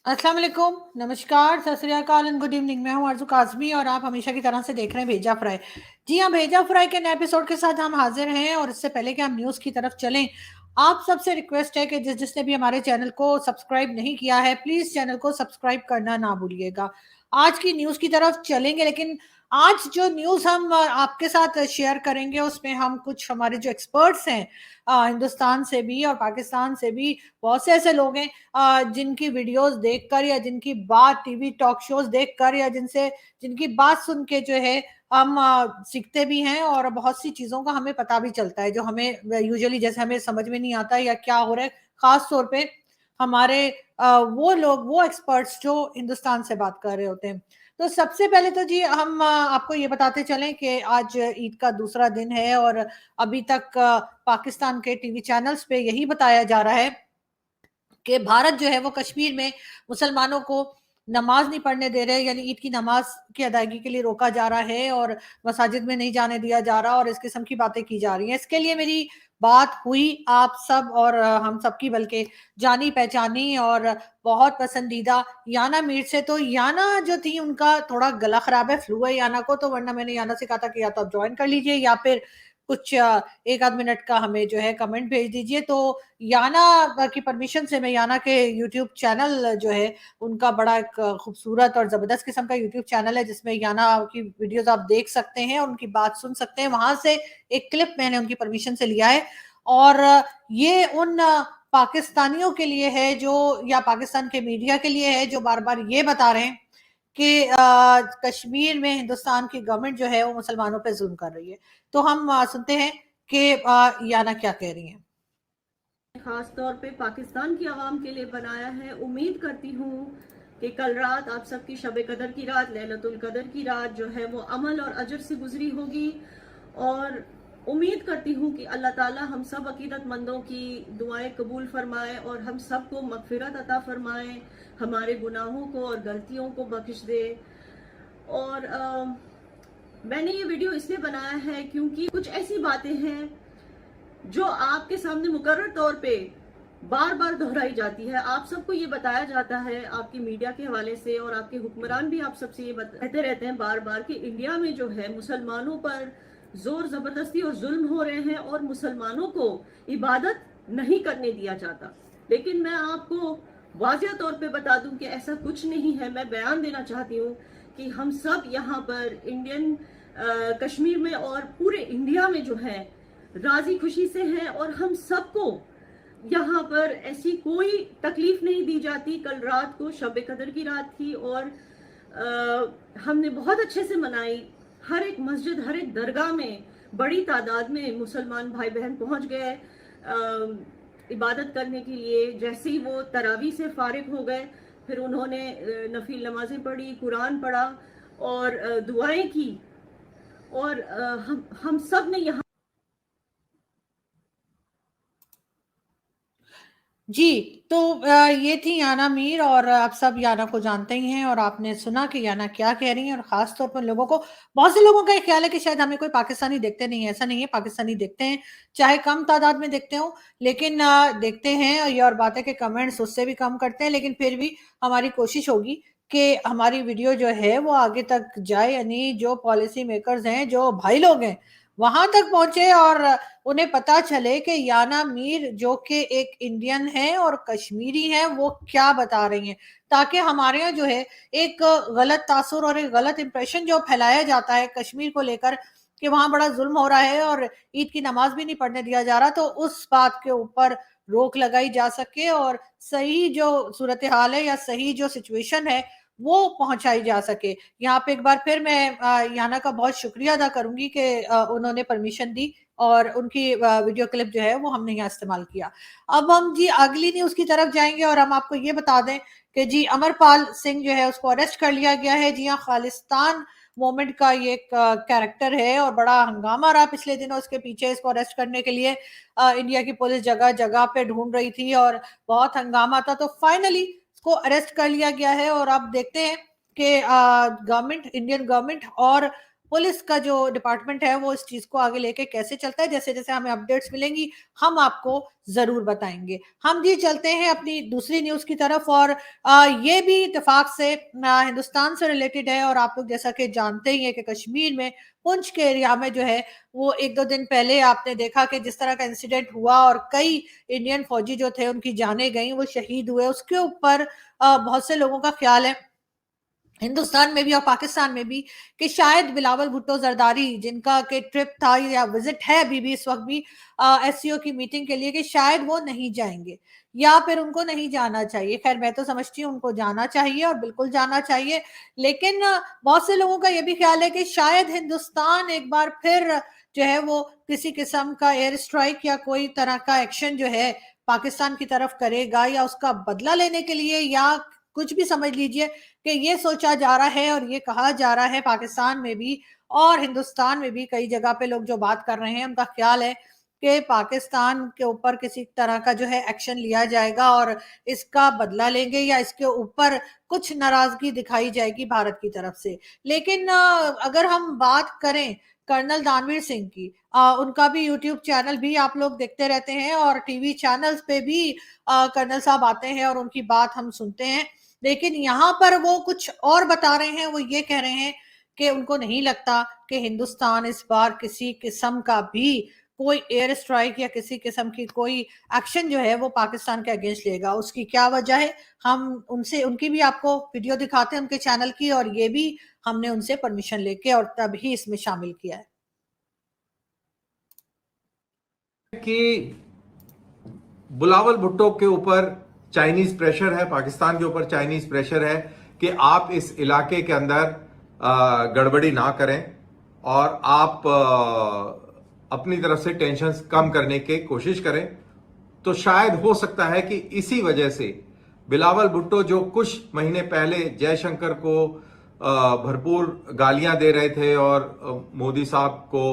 अस्सलाम वालेकुम, नमस्कार, सत श्री अकाल एंड गुड इवनिंग। मैं हूं आरज़ू काज़मी और आप हमेशा की तरह से देख रहे हैं भेजा फ्राई। जी हाँ, भेजा फ्राई के नए एपिसोड के साथ हम हाजिर हैं और इससे पहले कि हम न्यूज़ की तरफ चलें, आप सबसे रिक्वेस्ट है कि जिसने भी हमारे चैनल को सब्सक्राइब नहीं किया है, प्लीज़ चैनल को सब्सक्राइब करना ना भूलिएगा। आज की न्यूज़ की तरफ चलेंगे, लेकिन आज जो न्यूज़ हम आपके साथ शेयर करेंगे, उसमें हम कुछ हमारे जो एक्सपर्ट्स हैं हिंदुस्तान से भी और पाकिस्तान से भी, बहुत से ऐसे लोग हैं जिनकी वीडियोस देखकर या जिनकी बात टीवी टॉक शोज देखकर या जिनकी बात सुन के जो है हम सीखते भी हैं और बहुत सी चीज़ों का हमें पता भी चलता है जो हमें यूजुअली जैसे हमें समझ में नहीं आता या क्या हो रहा है। खास तौर पे हमारे वो लोग वो एक्सपर्ट्स जो हिंदुस्तान से बात कर रहे होते हैं। तो सबसे पहले तो जी हम आपको ये बताते चलें कि आज ईद का दूसरा दिन है और अभी तक पाकिस्तान के टीवी चैनल्स पे यही बताया जा रहा है कि भारत जो है वो कश्मीर में मुसलमानों को नमाज नहीं पढ़ने दे रहे, यानी ईद की नमाज की अदायगी के लिए रोका जा रहा है और मसाजिद में नहीं जाने दिया जा रहा और इस किस्म की बातें की जा रही हैं। इसके लिए मेरी बात हुई आप सब और हम सबकी, बल्कि जानी पहचानी और बहुत पसंदीदा याना मीर से। तो याना जो थी उनका थोड़ा गला खराब है, फ्लू है याना को, तो वरना मैंने याना से कहा था कि या तो आप ज्वाइन कर लीजिए या फिर कुछ एक आध मिनट का हमें जो है कमेंट भेज दीजिए। तो याना की परमिशन से मैं याना के यूट्यूब चैनल जो है उनका बड़ा एक खूबसूरत और ज़बरदस्त किस्म का यूट्यूब चैनल है जिसमें याना की वीडियोस आप देख सकते हैं और उनकी बात सुन सकते हैं। वहां से एक क्लिप मैंने उनकी परमिशन से लिया है और ये उन पाकिस्तानियों के लिए है जो, या पाकिस्तान के मीडिया के लिए है जो बार बार ये बता रहे हैं कि कश्मीर में हिंदुस्तान की गवर्नमेंट जो है वो मुसलमानों पे जुल्म कर रही है। तो हम सुनते हैं कि याना क्या कह रही हैं। खास तौर पे पाकिस्तान की आवाम के लिए बनाया है। उम्मीद करती हूँ कि कल रात आप सबकी शब कदर की रात, लैलतुल कदर की रात जो है वो अमल और अजर से गुजरी होगी। और उम्मीद करती हूँ कि अल्लाह ताला हम सब अकीदतमंदों की दुआएं कबूल फरमाए और हम सबको मगफिरत अता फरमाए, हमारे गुनाहों को और गलतियों को बख्श दे। और मैंने ये वीडियो इसलिए बनाया है क्योंकि कुछ ऐसी बातें हैं जो आपके सामने मुकर्रर तौर पे बार बार दोहराई जाती है। आप सबको ये बताया जाता है आपकी मीडिया के हवाले से, और आपके हुक्मरान भी आप सबसे ये कहते रहते हैं बार बार कि इंडिया में जो है मुसलमानों पर जोर जबरदस्ती और जुल्म हो रहे हैं और मुसलमानों को इबादत नहीं करने दिया जाता। लेकिन मैं आपको वाजिया तौर पे बता दूं कि ऐसा कुछ नहीं है। मैं बयान देना चाहती हूँ कि हम सब यहाँ पर इंडियन कश्मीर में और पूरे इंडिया में जो है राजी खुशी से हैं और हम सबको यहाँ पर ऐसी कोई तकलीफ नहीं दी जाती। कल रात को शब कदर की रात थी और हमने बहुत अच्छे से मनाई। हर एक मस्जिद, हर एक दरगाह में बड़ी तादाद में मुसलमान भाई बहन पहुंच गए इबादत करने के लिए। जैसे ही वो तरावी से फारिग हो गए, फिर उन्होंने नफिल नमाजें पढ़ी, कुरान पढ़ा और दुआएं की। और हम सब ने यहाँ जी, तो ये थी याना मीर और आप सब याना को जानते ही हैं और आपने सुना कि याना क्या कह रही हैं। और ख़ास तौर पर लोगों को, बहुत से लोगों का ये ख़्याल है कि शायद हमें कोई पाकिस्तानी देखते नहीं है। ऐसा नहीं है, पाकिस्तानी देखते हैं, चाहे कम तादाद में देखते हों, लेकिन देखते हैं। और ये और बात है कि कमेंट्स उससे भी कम करते हैं, लेकिन फिर भी हमारी कोशिश होगी कि हमारी वीडियो जो है वो आगे तक जाए, यानी जो पॉलिसी मेकर्स हैं, जो भाई लोग हैं, वहां तक पहुंचे और उन्हें पता चले कि याना मीर जो कि एक इंडियन है और कश्मीरी है वो क्या बता रही हैं, ताकि हमारे यहाँ जो है एक गलत तासुर और एक गलत इंप्रेशन जो फैलाया जाता है कश्मीर को लेकर कि वहां बड़ा जुल्म हो रहा है और ईद की नमाज भी नहीं पढ़ने दिया जा रहा, तो उस बात के ऊपर रोक लगाई जा सके और सही जो सूरत हाल है या सही जो सिचुएशन है वो पहुंचाई जा सके। यहाँ पे एक बार फिर मैं याना का बहुत शुक्रिया अदा करूंगी कि उन्होंने परमिशन दी और उनकी वीडियो क्लिप जो है वो हमने यहाँ इस्तेमाल किया। अब हम जी अगली न्यूज की तरफ जाएंगे और हम आपको ये बता दें कि जी अमरपाल सिंह जो है उसको अरेस्ट कर लिया गया है। जी हाँ, खालिस्तान मूवमेंट का ये एक कैरेक्टर है और बड़ा हंगामा रहा पिछले दिनों इसके पीछे। इसको अरेस्ट करने के लिए इंडिया की पुलिस जगह जगह पे ढूंढ रही थी और बहुत हंगामा था, तो फाइनली इसको अरेस्ट कर लिया गया है। और अब देखते हैं कि गवर्नमेंट, इंडियन गवर्नमेंट और पुलिस का जो डिपार्टमेंट है वो इस चीज को आगे लेके कैसे चलता है, जैसे जैसे हमें अपडेट्स मिलेंगी हम आपको जरूर बताएंगे। हम जी चलते हैं अपनी दूसरी न्यूज की तरफ, और ये भी इत्तेफाक से हिंदुस्तान से रिलेटेड है। और आप लोग जैसा कि जानते ही हैं कि कश्मीर में पुंछ के एरिया में जो है वो एक दो दिन पहले आपने देखा कि जिस तरह का इंसिडेंट हुआ और कई इंडियन फौजी जो थे उनकी जानें गई, वो शहीद हुए। उसके ऊपर बहुत से लोगों का ख्याल है हिंदुस्तान में भी और पाकिस्तान में भी कि शायद बिलावल भुट्टो जरदारी, जिनका के ट्रिप था या विजिट है अभी भी इस वक्त भी एससीओ की मीटिंग के लिए, कि शायद वो नहीं जाएंगे या फिर उनको नहीं जाना चाहिए। खैर मैं तो समझती हूँ उनको जाना चाहिए और बिल्कुल जाना चाहिए, लेकिन बहुत से लोगों का ये भी ख्याल है कि शायद हिंदुस्तान एक बार फिर जो है वो किसी किस्म का एयर स्ट्राइक या कोई तरह का एक्शन जो है पाकिस्तान की तरफ करेगा, या उसका बदला लेने के लिए, या कुछ भी समझ लीजिए कि ये सोचा जा रहा है और ये कहा जा रहा है पाकिस्तान में भी और हिंदुस्तान में भी। कई जगह पे लोग जो बात कर रहे हैं उनका ख्याल है कि पाकिस्तान के ऊपर किसी तरह का जो है एक्शन लिया जाएगा और इसका बदला लेंगे, या इसके ऊपर कुछ नाराजगी दिखाई जाएगी भारत की तरफ से। लेकिन अगर हम बात करें कर्नल दानवीर सिंह की, उनका भी यूट्यूब चैनल भी आप लोग देखते रहते हैं और टीवी चैनल्स पे भी कर्नल साहब आते हैं और उनकी बात हम सुनते हैं। लेकिन यहाँ पर वो कुछ और बता रहे हैं। वो ये कह रहे हैं कि उनको नहीं लगता कि हिंदुस्तान इस बार किसी किस्म का भी कोई एयर स्ट्राइक या किसी किस्म की कोई एक्शन जो है वो पाकिस्तान के अगेंस्ट लेगा। उसकी क्या वजह है, हम उनसे उनकी भी आपको वीडियो दिखाते हैं उनके चैनल की, और ये भी हमने उनसे परमिशन लेके और तभी इसमें शामिल किया है कि बिलावल भुट्टो के ऊपर चाइनीज प्रेशर है, पाकिस्तान के ऊपर चाइनीज प्रेशर है कि आप इस इलाके के अंदर गड़बड़ी ना करें और आप अपनी तरफ से टेंशन कम करने की कोशिश करें। तो शायद हो सकता है कि इसी वजह से बिलावल भुट्टो, जो कुछ महीने पहले जयशंकर को भरपूर गालियां दे रहे थे और मोदी साहब को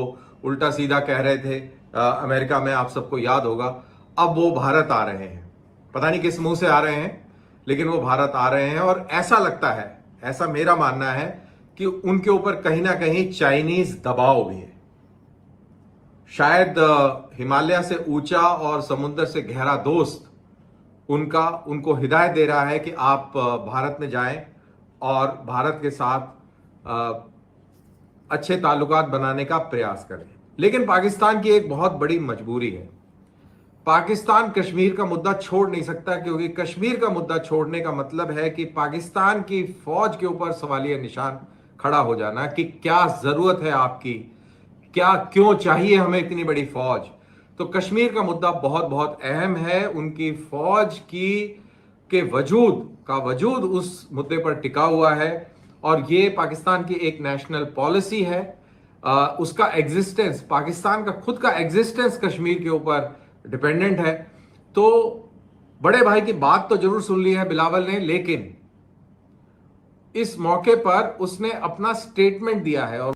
उल्टा सीधा कह रहे थे अमेरिका में, आप सबको याद होगा, अब वो भारत आ रहे हैं। पता नहीं किस मुंह से आ रहे हैं, लेकिन वो भारत आ रहे हैं। और ऐसा लगता है, ऐसा मेरा मानना है कि उनके ऊपर कहीं ना कहीं चाइनीज दबाव भी है। शायद हिमालय से ऊंचा और समुद्र से गहरा दोस्त उनको हिदायत दे रहा है कि आप भारत में जाएं और भारत के साथ अच्छे ताल्लुकात बनाने का प्रयास करें। लेकिन पाकिस्तान की एक बहुत बड़ी मजबूरी है। पाकिस्तान कश्मीर का मुद्दा छोड़ नहीं सकता, क्योंकि कश्मीर का मुद्दा छोड़ने का मतलब है कि पाकिस्तान की फौज के ऊपर सवालिया निशान खड़ा हो जाना कि क्या जरूरत है आपकी, क्या क्यों चाहिए हमें इतनी बड़ी फौज। तो कश्मीर का मुद्दा बहुत बहुत अहम है। उनकी फौज के वजूद उस मुद्दे पर टिका हुआ है और ये पाकिस्तान की एक नेशनल पॉलिसी है। उसका एग्जिस्टेंस, पाकिस्तान का खुद का एग्जिस्टेंस कश्मीर के ऊपर डिपेंडेंट है। तो बड़े भाई की बात तो जरूर सुन ली है बिलावल ने, लेकिन इस मौके पर उसने अपना स्टेटमेंट दिया है। और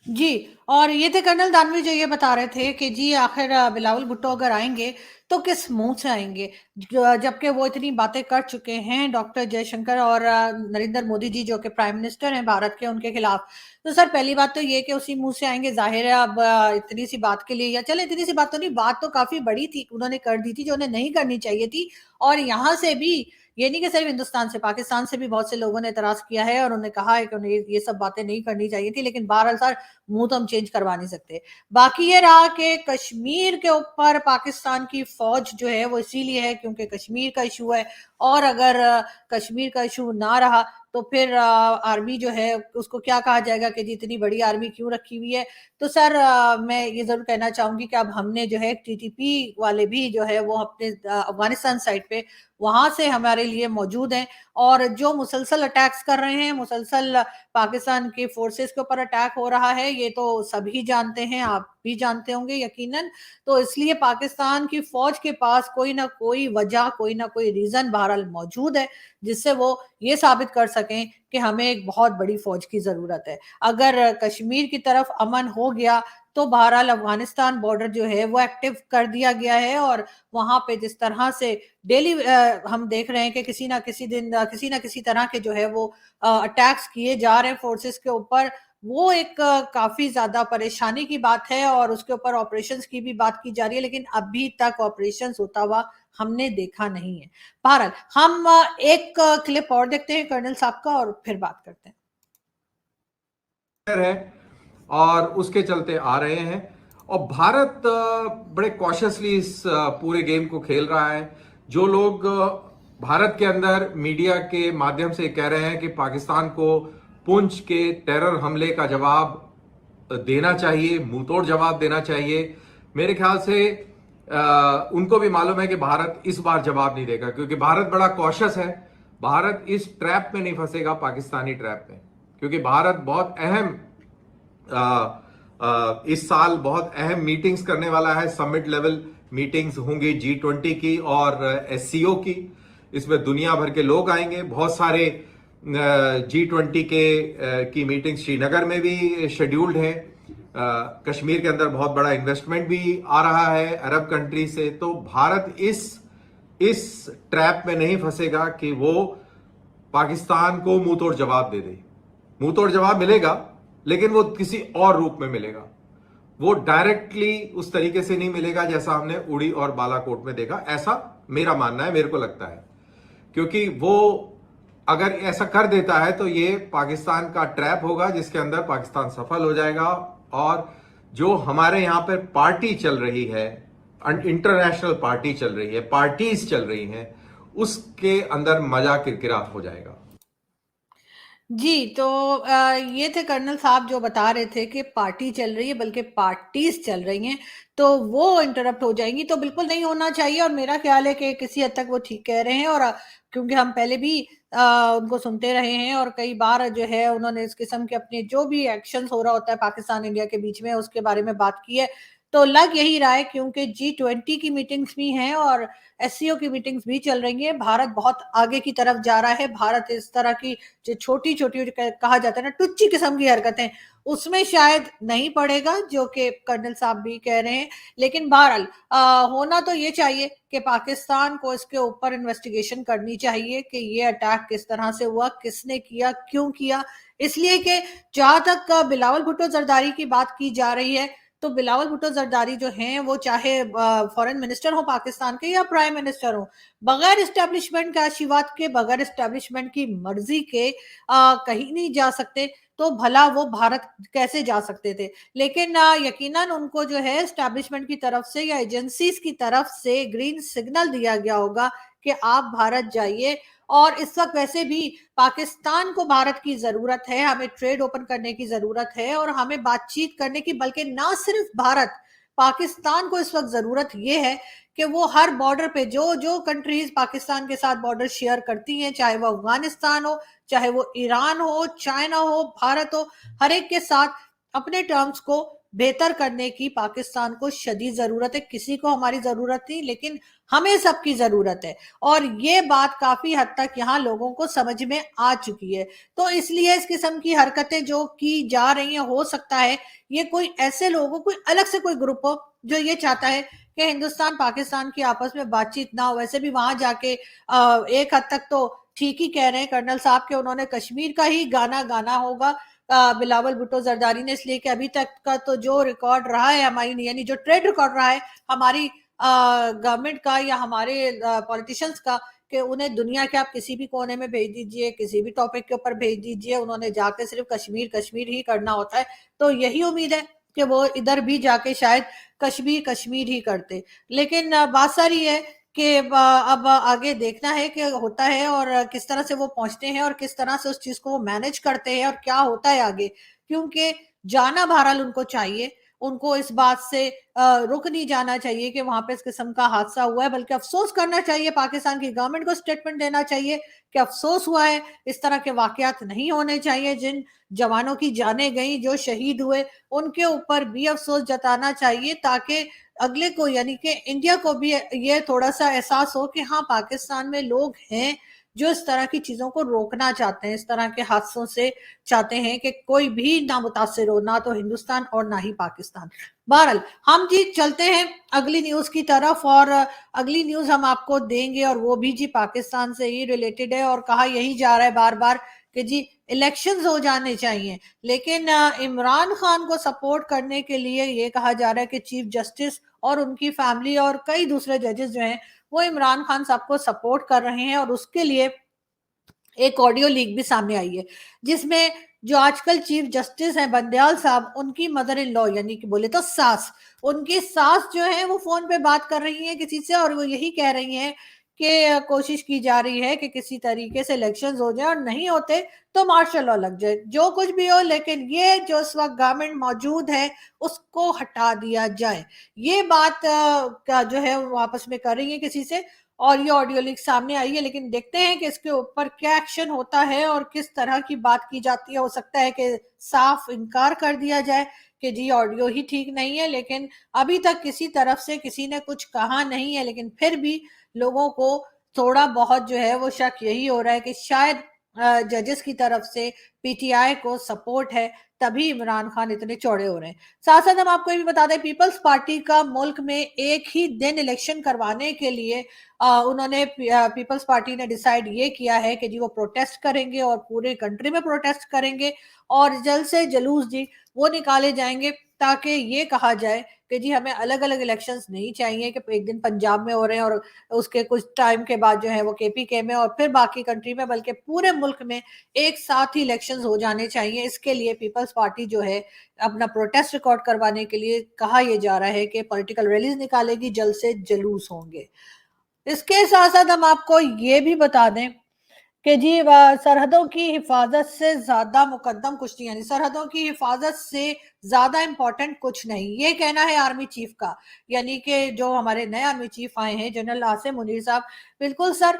जी, और ये थे कर्नल दानवी जो ये बता रहे थे कि जी आखिर बिलावल भुट्टो अगर आएंगे तो किस मुंह से आएंगे, जबकि वो इतनी बातें कर चुके हैं डॉक्टर जयशंकर और नरेंद्र मोदी जी जो कि प्राइम मिनिस्टर हैं भारत के, उनके खिलाफ। तो सर पहली बात तो ये कि उसी मुंह से आएंगे, जाहिर है। अब इतनी सी बात के लिए, या चले इतनी सी बात तो नहीं, बात तो काफी बड़ी थी, उन्होंने कर दी थी जो उन्हें नहीं करनी चाहिए थी। और यहाँ से भी ये नहीं कि सिर्फ हिंदुस्तान से, पाकिस्तान से भी बहुत से लोगों ने एतराज किया है और उन्होंने कहा है कि उन्हें ये सब बातें नहीं करनी चाहिए थी। लेकिन बहरहाल सर मुंह तो हम चेंज करवा नहीं सकते। बाकी ये रहा कि कश्मीर के ऊपर पाकिस्तान की फौज जो है वो इसीलिए है क्योंकि कश्मीर का इशू है, और अगर कश्मीर का इशू ना रहा तो फिर आर्मी जो है उसको क्या कहा जाएगा कि जी इतनी बड़ी आर्मी क्यों रखी हुई है। तो सर मैं ये जरूर कहना चाहूंगी कि अब हमने जो है टीटीपी वाले भी जो है वो अपने अफगानिस्तान साइड पे वहां से हमारे लिए मौजूद हैं, और जो मुसलसल अटैक्स कर रहे हैं, मुसलसल पाकिस्तान के फोर्सेस के ऊपर अटैक हो रहा है, ये तो सभी जानते हैं। आप भी जानते होंगे यकीनन। तो इसलिए पाकिस्तान की फौज के पास कोई ना कोई वजह, कोई ना कोई रीजन बहरहाल मौजूद है जिससे वो ये साबित कर सकें कि हमें एक बहुत बड़ी फौज की जरूरत है। अगर कश्मीर की तरफ अमन हो गया तो बहरहाल अफगानिस्तान बॉर्डर जो है वो एक्टिव कर दिया गया है, और वहां पे जिस तरह से डेली हम देख रहे हैं कि किसी ना किसी दिन किसी ना किसी तरह के जो है वो अटैक्स किए जा रहे हैं फोर्सेस के ऊपर, वो एक काफी ज्यादा परेशानी की बात है, और उसके ऊपर ऑपरेशंस की भी बात की जा रही है, लेकिन अभी तक ऑपरेशंस होता हुआ हमने देखा नहीं है। बहरहाल हम एक क्लिप और देखते हैं कर्नल साहब का और फिर बात करते हैं। है और उसके चलते आ रहे हैं, और भारत बड़े कॉशियसली इस पूरे गेम को खेल रहा है। जो लोग भारत के अंदर मीडिया के माध्यम से कह रहे हैं कि पाकिस्तान को पुंछ के टेरर हमले का जवाब देना चाहिए, मुंहतोड़ जवाब देना चाहिए, मेरे ख्याल से उनको भी मालूम है कि भारत इस बार जवाब नहीं देगा, क्योंकि भारत बड़ा कॉशियस है। भारत इस ट्रैप में नहीं फंसेगा, पाकिस्तानी ट्रैप में, क्योंकि भारत बहुत अहम इस साल बहुत अहम मीटिंग्स करने वाला है। समिट लेवल मीटिंग्स होंगी G20 की और SCO की। इसमें दुनिया भर के लोग आएंगे। बहुत सारे G20 की मीटिंग श्रीनगर में भी शेड्यूल्ड है। कश्मीर के अंदर बहुत बड़ा इन्वेस्टमेंट भी आ रहा है अरब कंट्री से। तो भारत इस ट्रैप में नहीं फंसेगा कि वो पाकिस्तान को मुंहतोड़ जवाब दे दे। मुंहतोड़ जवाब मिलेगा, लेकिन वो किसी और रूप में मिलेगा। वो डायरेक्टली उस तरीके से नहीं मिलेगा जैसा हमने उड़ी और बालाकोट में देखा। ऐसा मेरा मानना है, मेरे को लगता है, क्योंकि वो अगर ऐसा कर देता है तो ये पाकिस्तान का ट्रैप होगा जिसके अंदर पाकिस्तान सफल हो जाएगा, और जो हमारे यहां पर पार्टी चल रही है, इंटरनेशनल पार्टी चल रही है, पार्टीज चल रही हैं, उसके अंदर मजा किरकिरा हो जाएगा। जी, तो ये थे कर्नल साहब जो बता रहे थे कि पार्टी चल रही है, बल्कि पार्टीज चल रही हैं, तो वो इंटरप्ट हो जाएंगी, तो बिल्कुल नहीं होना चाहिए। और मेरा ख्याल है कि किसी हद तक वो ठीक कह रहे हैं, और क्योंकि हम पहले भी उनको सुनते रहे हैं, और कई बार जो है उन्होंने इस किस्म के अपने जो भी एक्शंस हो रहा होता है पाकिस्तान इंडिया के बीच में, उसके बारे में बात की है। तो लग यही रहा है, क्योंकि G20 की मीटिंग्स भी हैं और SCO की मीटिंग्स भी चल रही हैं। भारत बहुत आगे की तरफ जा रहा है। भारत इस तरह की जो छोटी छोटी कहा जाता है ना, टुच्ची किस्म की हरकतें, उसमें शायद नहीं पड़ेगा, जो कि कर्नल साहब भी कह रहे हैं। लेकिन बहरहाल होना तो ये चाहिए कि पाकिस्तान को इसके ऊपर इन्वेस्टिगेशन करनी चाहिए कि ये अटैक किस तरह से हुआ, किसने किया, क्यों किया। इसलिए कि जहां तक बिलावल भुट्टो जरदारी की बात की जा रही है, तो बिलावल भुट्टो जरदारी जो हैं वो चाहे फॉरेन मिनिस्टर हो पाकिस्तान के या प्राइम मिनिस्टर हो, बगैर इस्टेब्लिशमेंट के, आशीर्वाद के, बगैर इस्टेब्लिशमेंट की मर्जी के कहीं नहीं जा सकते। तो भला वो भारत कैसे जा सकते थे। लेकिन यकीनन उनको जो है इस्टेब्लिशमेंट की तरफ से या एजेंसीज की तरफ से ग्रीन सिग्नल दिया गया होगा कि आप भारत जाइए। और इस वक्त वैसे भी पाकिस्तान को भारत की जरूरत है, हमें ट्रेड ओपन करने की जरूरत है, और हमें बातचीत करने की, बल्कि ना सिर्फ भारत, पाकिस्तान को इस वक्त जरूरत यह है कि वो हर बॉर्डर पे जो जो कंट्रीज पाकिस्तान के साथ बॉर्डर शेयर करती हैं, चाहे वो अफगानिस्तान हो, चाहे वो ईरान हो, चाइना हो, भारत हो, हर एक के साथ अपने टर्म्स को बेहतर करने की पाकिस्तान को शदीद जरूरत है। किसी को हमारी जरूरत नहीं, लेकिन हमें सबकी जरूरत है, और ये बात काफी हद तक यहाँ लोगों को समझ में आ चुकी है। तो इसलिए इस किस्म की हरकतें जो की जा रही हैं, हो सकता है ये कोई ऐसे लोगों, कोई अलग से कोई ग्रुप हो जो ये चाहता है कि हिंदुस्तान पाकिस्तान की आपस में बातचीत ना हो। वैसे भी वहां जाके एक हद तक तो ठीक ही कह रहे हैं कर्नल साहब के, उन्होंने कश्मीर का ही गाना गाना होगा बिलावल भुट्टो जरदारी ने, इसलिए कि अभी तक का तो जो रिकॉर्ड रहा है हमारी, यानी जो ट्रेड रिकॉर्ड रहा है हमारी गवर्नमेंट का या हमारे पॉलिटिशियंस का, कि उन्हें दुनिया के आप किसी भी कोने में भेज दीजिए, किसी भी टॉपिक के ऊपर भेज दीजिए, उन्होंने जाके सिर्फ कश्मीर कश्मीर ही करना होता है। तो यही उम्मीद है कि वो इधर भी जाके शायद कश्मीर कश्मीर ही करते। लेकिन बात सारी है कि अब आगे देखना है कि होता है और किस तरह से वो पहुंचते हैं और किस तरह से उस चीज को वो मैनेज करते हैं और क्या होता है आगे, क्योंकि जाना बहरहाल उनको चाहिए। उनको इस बात से रुक नहीं जाना चाहिए कि वहां पे इस किस्म का हादसा हुआ है, बल्कि अफसोस करना चाहिए, पाकिस्तान की गवर्नमेंट को स्टेटमेंट देना चाहिए कि अफसोस हुआ है, इस तरह के वाकयात नहीं होने चाहिए। जिन जवानों की जानें गई, जो शहीद हुए, उनके ऊपर भी अफसोस जताना चाहिए, ताकि अगले को यानी कि इंडिया को भी ये थोड़ा सा एहसास हो कि हाँ, पाकिस्तान में लोग हैं जो इस तरह की चीजों को रोकना चाहते हैं, इस तरह के हादसों से चाहते हैं कि कोई भी ना मुतासिर हो, ना तो हिंदुस्तान और ना ही पाकिस्तान। बहरहाल हम जी चलते हैं अगली न्यूज की तरफ, और अगली न्यूज हम आपको देंगे और वो भी जी पाकिस्तान से ही रिलेटेड है। और कहा यही जा रहा है बार बार कि जी इलेक्शंस हो जाने चाहिए, लेकिन इमरान खान को सपोर्ट करने के लिए ये कहा जा रहा है कि चीफ जस्टिस और उनकी फैमिली और कई दूसरे जजेस जो हैं वो इमरान खान साहब को सपोर्ट कर रहे हैं। और उसके लिए एक ऑडियो लीक भी सामने आई है, जिसमें जो आजकल चीफ जस्टिस हैं बंदयाल साहब, उनकी मदर इन लॉ यानी कि बोले तो सास, उनकी सास जो है वो फोन पे बात कर रही है किसी से, और वो यही कह रही हैं कि कोशिश की जा रही है कि किसी तरीके से इलेक्शंस हो जाए, और नहीं होते तो मार्शल लॉ लग जाए, जो कुछ भी हो, लेकिन ये जो इस वक्त गवर्नमेंट मौजूद है उसको हटा दिया जाए। ये बात का जो है वो आपस में कर रही है किसी से, और ये ऑडियो लीक सामने आई है। लेकिन देखते हैं कि इसके ऊपर क्या एक्शन होता है और किस तरह की बात की जाती है। हो सकता है कि साफ इनकार कर दिया जाए कि जी ऑडियो ही ठीक नहीं है, लेकिन अभी तक किसी तरफ से किसी ने कुछ कहा नहीं है। लेकिन फिर भी लोगों को थोड़ा बहुत जो है वो शक यही हो रहा है कि शायद जजेस की तरफ से पीटीआई को सपोर्ट है, तभी इमरान खान इतने चौड़े हो रहे हैं। साथ साथ हम आपको ये भी बता दें, पीपल्स पार्टी का मुल्क में एक ही दिन इलेक्शन करवाने के लिए उन्होंने पीपल्स पार्टी ने डिसाइड ये किया है कि जी वो प्रोटेस्ट करेंगे और पूरे कंट्री में प्रोटेस्ट करेंगे, और जल्द से जुलूस जी वो निकाले जाएंगे, ताकि ये कहा जाए कि जी हमें अलग अलग इलेक्शंस नहीं चाहिए कि एक दिन पंजाब में हो रहे हैं और उसके कुछ टाइम के बाद जो है वो केपीके में और फिर बाकी कंट्री में, बल्कि पूरे मुल्क में एक साथ ही इलेक्शंस हो जाने चाहिए। इसके लिए पीपल्स पार्टी जो है अपना प्रोटेस्ट रिकॉर्ड करवाने के लिए कहा यह जा रहा है कि पॉलिटिकल रैलीज निकालेगी, जल्द से जुलूस होंगे। इसके साथ साथ हम आपको ये भी बता दें कि जी सरहदों की हिफाजत से ज्यादा मुकद्दम कुछ नहीं, यानी सरहदों की हिफाजत से ज्यादा इंपॉर्टेंट कुछ नहीं, ये कहना है आर्मी चीफ का। यानी कि जो हमारे नए आर्मी चीफ आए हैं जनरल आसिम मुनीर साहब, बिल्कुल सर,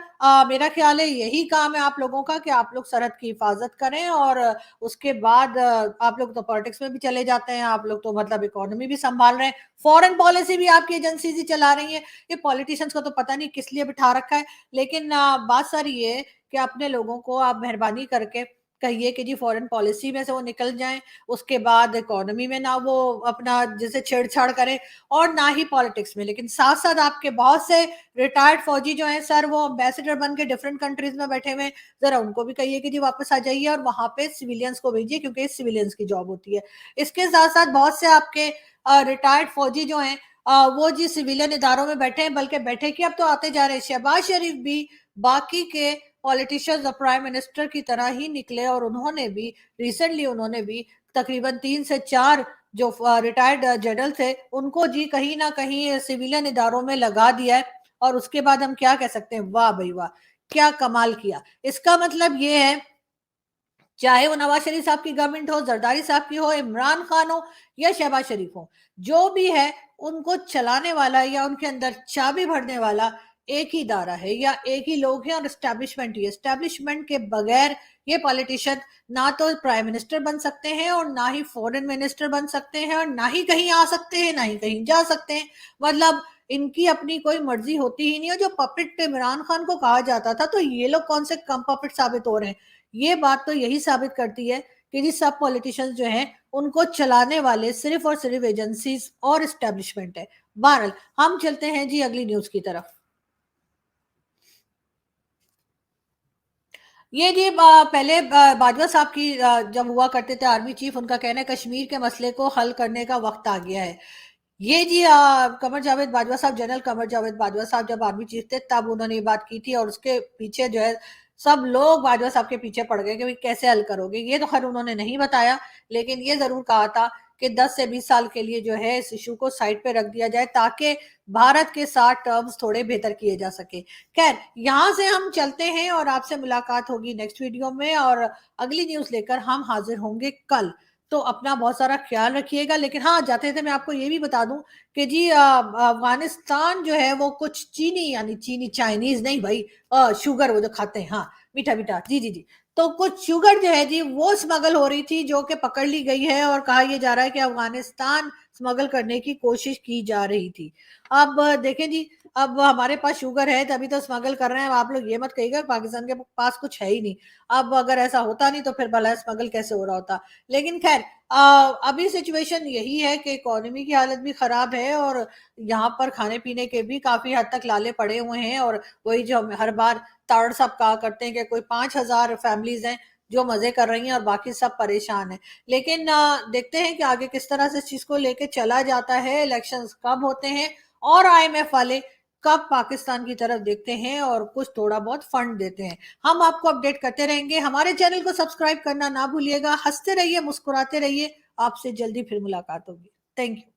मेरा ख्याल है यही काम है आप लोगों का कि आप लोग सरहद की हिफाजत करें, और उसके बाद आप लोग तो पॉलिटिक्स में भी चले जाते हैं, आप लोग तो मतलब इकोनॉमी भी संभाल रहे हैं, फॉरेन पॉलिसी भी आपकी एजेंसी ही चला रही है। ये पॉलिटिशियंस को तो पता नहीं किस लिए बिठा रखा है। लेकिन बात सारी ये है कि अपने लोगों को आप मेहरबानी करके कहिए कि जी फॉरेन पॉलिसी में से वो निकल जाएं, उसके बाद इकोनॉमी में ना वो अपना जैसे छेड़छाड़ करें, और ना ही पॉलिटिक्स में। लेकिन साथ साथ आपके बहुत से रिटायर्ड फौजी जो हैं सर, वो एम्बेसडर बन के डिफरेंट कंट्रीज में बैठे हुए हैं, जरा उनको भी कहिए कि जी वापस आ जाइए और वहां पे सिविलियंस को भेजिए, क्योंकि सिविलियंस की जॉब होती है। इसके साथ साथ बहुत से आपके रिटायर्ड फौजी जो हैं वो जी सिविलियन इदारों में बैठे हैं, बल्कि बैठे कि अब तो आते जा रहे हैं। शहबाज शरीफ भी बाकी के पॉलिटिशियंस और प्राइम मिनिस्टर की तरह ही निकले, और उन्होंने भी रिसेंटली उन्होंने भी तकरीबन 3 से 4 जो रिटायर्ड जनरल थे उनको जी कहीं ना कहीं सिविलियन इदारों में लगा दिया है। और उसके बाद हम क्या कह सकते हैं, वाह भाई वाह, क्या कमाल किया। इसका मतलब ये है, चाहे वो नवाज शरीफ साहब की गवर्नमेंट हो, जरदारी साहब की हो, इमरान खान हो या शहबाज शरीफ हो, जो भी है उनको चलाने वाला या उनके अंदर चाबी भरने वाला एक ही दायरा है या एक ही लोग हैं, और एस्टेब्लिशमेंट ही। एस्टेब्लिशमेंट के बगैर ये पॉलिटिशियन ना तो प्राइम मिनिस्टर बन सकते हैं, और ना ही फॉरेन मिनिस्टर बन सकते हैं, और ना ही कहीं आ सकते हैं, ना ही कहीं जा सकते हैं। मतलब इनकी अपनी कोई मर्जी होती ही नहीं है। जो पपेट इमरान खान को कहा जाता था, तो ये लोग कौन से कम पपेट साबित हो रहे हैं। ये बात तो यही साबित करती है कि जी सब पॉलिटिशियंस जो हैं उनको चलाने वाले सिर्फ और सिर्फ एजेंसीज और एस्टेब्लिशमेंट है। बहरहाल हम चलते हैं जी अगली न्यूज की तरफ। ये जी पहले बाजवा साहब की जब हुआ करते थे आर्मी चीफ, उनका कहना है कश्मीर के मसले को हल करने का वक्त आ गया है। ये जी कमर जावेद बाजवा साहब, जनरल कमर जावेद बाजवा साहब जब आर्मी चीफ थे तब उन्होंने ये बात की थी, और उसके पीछे जो है सब लोग बाजवा साहब के पीछे पड़ गए कि भाई कैसे हल करोगे। ये तो खैर उन्होंने नहीं बताया, लेकिन ये जरूर कहा था कि 10 से 20 साल के लिए जो है इस इशू को साइड पे रख दिया जाए, ताकि भारत के साथ टर्म्स थोड़े बेहतर किए जा सके। खैर यहाँ से हम चलते हैं और आपसे मुलाकात होगी नेक्स्ट वीडियो में, और अगली न्यूज लेकर हम हाजिर होंगे कल। तो अपना बहुत सारा ख्याल रखिएगा। लेकिन हाँ, जाते थे मैं आपको ये भी बता दूं कि जी अफगानिस्तान जो है वो कुछ चीनी, यानी चीनी चाइनीज नहीं भाई, शुगर वो जो खाते हैं, हाँ मीठा मीठा, जी जी जी, तो कुछ शुगर जो है जी वो स्मगल हो रही थी, जो कि पकड़ ली गई है और कहा यह जा रहा है कि अफगानिस्तान स्मगल करने की कोशिश की जा रही थी। अब देखें जी, अब हमारे पास शुगर है तभी तो स्मगल कर रहे हैं, आप लोग ये मत कहिएगा पाकिस्तान के पास कुछ है ही नहीं। अब अगर ऐसा होता नहीं तो फिर भला स्मगल कैसे हो रहा होता। लेकिन खैर अभी सिचुएशन यही है कि इकोनॉमी की हालत भी खराब है और यहाँ पर खाने पीने के भी काफी हद तक लाले पड़े हुए हैं। और वही जो हम हर बार ताड़ साहब कहा करते हैं कि कोई 5,000 फैमिलीज हैं जो मजे कर रही हैं और बाकी सब परेशान हैं। लेकिन देखते हैं कि आगे किस तरह से इस चीज को लेके चला जाता है, इलेक्शंस कब होते हैं और आईएमएफ वाले कब पाकिस्तान की तरफ देखते हैं और कुछ थोड़ा बहुत फंड देते हैं। हम आपको अपडेट करते रहेंगे। हमारे चैनल को सब्सक्राइब करना ना भूलिएगा। हंसते रहिए, मुस्कुराते रहिए। आपसे जल्दी फिर मुलाकात होगी। Thank you.